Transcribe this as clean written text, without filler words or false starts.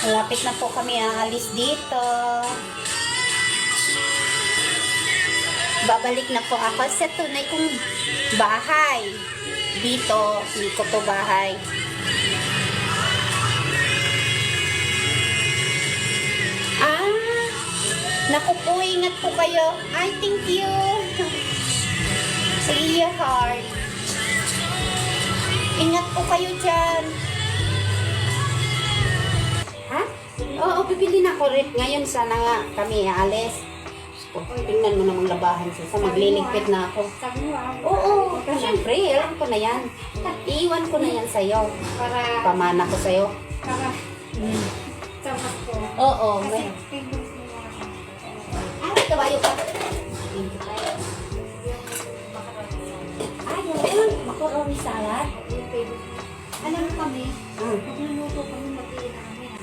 Malapit na po kami aalis dito. Babalik na po ako sa tunay kong bahay. Dito ko to bahay. Naku po, ingat po kayo. Ay, thank you. See your heart. Ingat po kayo dyan. Ha? Oo, bibili na ako rin. Ngayon sana nga kami aalis. Tingnan mo namang labahan siya. Magliligpit na ako. Oo, syempre, alam ko na yan. Iiwan ko na yan sa'yo. Para Pamana ko sa'yo. sapat ko. Oo, may... Kabayo pa. Ayun, macaroni salad. Alam mo kami, Mm. magluluto kami